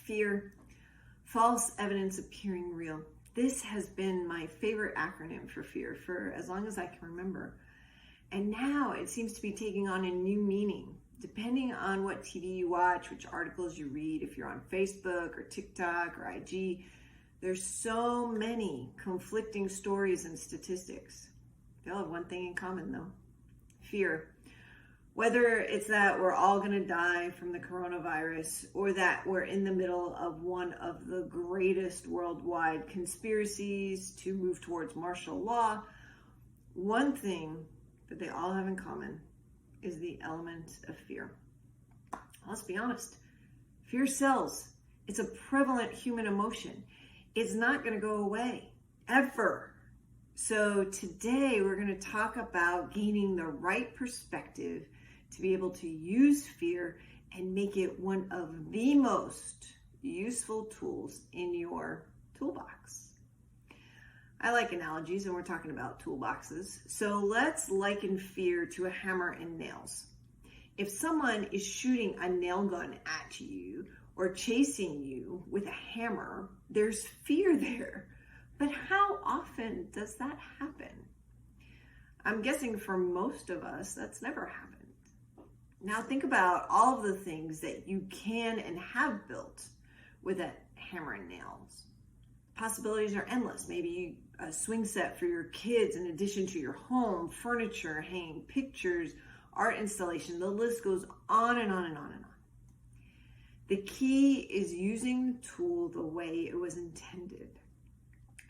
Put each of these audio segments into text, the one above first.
Fear, false evidence appearing real. This has been my favorite acronym for fear for as long as I can remember. And now it seems to be taking on a new meaning, depending on what TV you watch, which articles you read, if you're on Facebook or TikTok or IG. There's so many conflicting stories and statistics. They all have one thing in common though: fear. Whether it's that we're all going to die from the coronavirus, or that we're in the middle of one of the greatest worldwide conspiracies to move towards martial law, one thing that they all have in common is the element of fear. Let's be honest, fear sells. It's a prevalent human emotion. It's not going to go away, ever. So today we're going to talk about gaining the right perspective to be able to use fear and make it one of the most useful tools in your toolbox. I like analogies, and we're talking about toolboxes. So let's liken fear to a hammer and nails. If someone is shooting a nail gun at you or chasing you with a hammer, there's fear there. But how often does that happen? I'm guessing for most of us, that's never happened. Now think about all of the things that you can and have built with a hammer and nails. Possibilities are endless. Maybe a swing set for your kids in addition to your home, furniture, hanging pictures, art installation. The list goes on and on and on and on. The key is using the tool the way it was intended.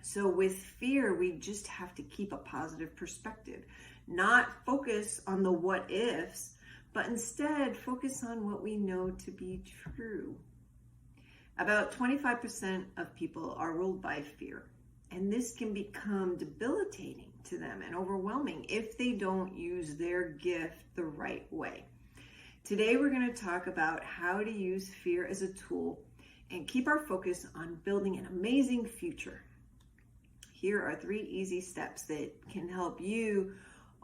So with fear, we just have to keep a positive perspective, not focus on the what ifs, but instead focus on what we know to be true. About 25% of people are ruled by fear, and this can become debilitating to them and overwhelming if they don't use their gift the right way. Today, we're going to talk about how to use fear as a tool and keep our focus on building an amazing future. Here are 3 easy steps that can help you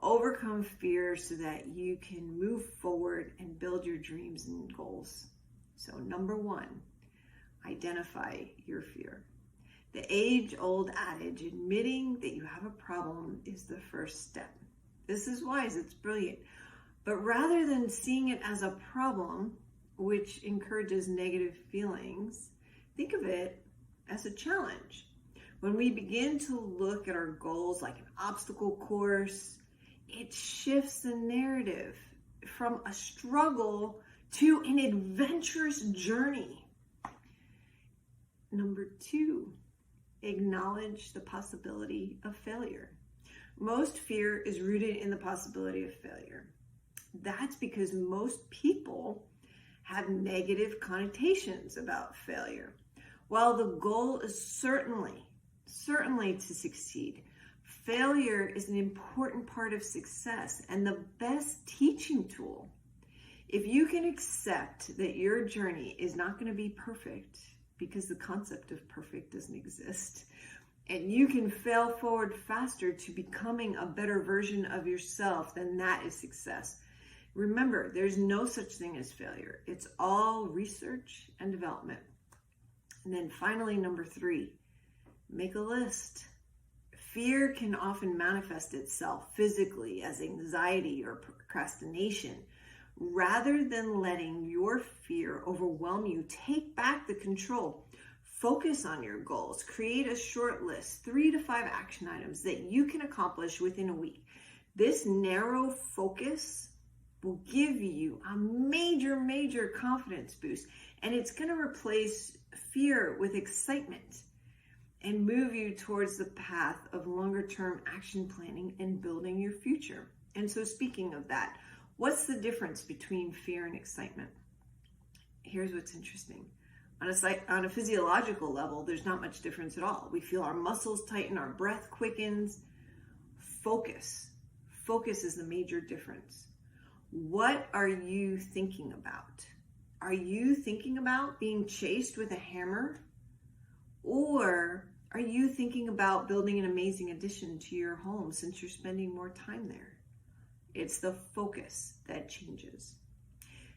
overcome fear so that you can move forward and build your dreams and goals. So number 1, identify your fear. The age-old adage, admitting that you have a problem is the first step. This is wise, it's brilliant. But rather than seeing it as a problem, which encourages negative feelings, think of it as a challenge. When we begin to look at our goals like an obstacle course, it shifts the narrative from a struggle to an adventurous journey. Number 2, acknowledge the possibility of failure. Most fear is rooted in the possibility of failure. That's because most people have negative connotations about failure. While the goal is certainly to succeed, failure is an important part of success and the best teaching tool. If you can accept that your journey is not going to be perfect, because the concept of perfect doesn't exist, and you can fail forward faster to becoming a better version of yourself, then that is success. Remember, there's no such thing as failure. It's all research and development. And then finally, number 3, make a list. Fear can often manifest itself physically as anxiety or procrastination. Rather than letting your fear overwhelm you, take back the control. Focus on your goals. Create a short list, 3 to 5 action items that you can accomplish within a week. This narrow focus will give you a major confidence boost, and it's going to replace fear with excitement and move you towards the path of longer-term action planning and building your future. And so speaking of that, what's the difference between fear and excitement? Here's what's interesting. On a physiological level, there's not much difference at all. We feel our muscles tighten, our breath quickens. Focus is the major difference. What are you thinking about? Are you thinking about being chased with a hammer? Or are you thinking about building an amazing addition to your home since you're spending more time there? It's the focus that changes.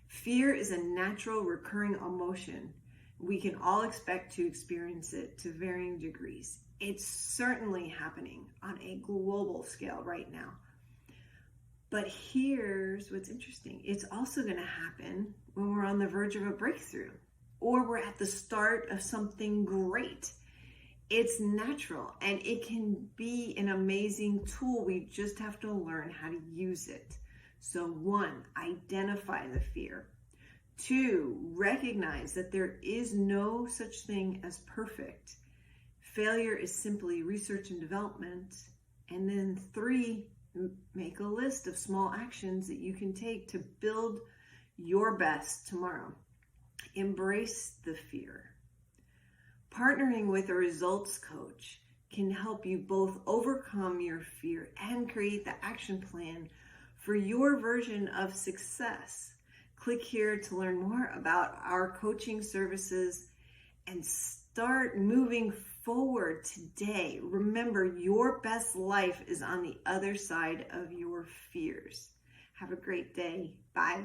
Fear is a natural recurring emotion. We can all expect to experience it to varying degrees. It's certainly happening on a global scale right now. But here's what's interesting. It's also going to happen when we're on the verge of a breakthrough or we're at the start of something great. It's natural and it can be an amazing tool. We just have to learn how to use it. So 1, identify the fear. 2, recognize that there is no such thing as perfect. Failure is simply research and development. And then 3, make a list of small actions that you can take to build your best tomorrow. Embrace the fear. Partnering with a results coach can help you both overcome your fear and create the action plan for your version of success. Click here to learn more about our coaching services and start moving forward today. Remember, your best life is on the other side of your fears. Have a great day. Bye.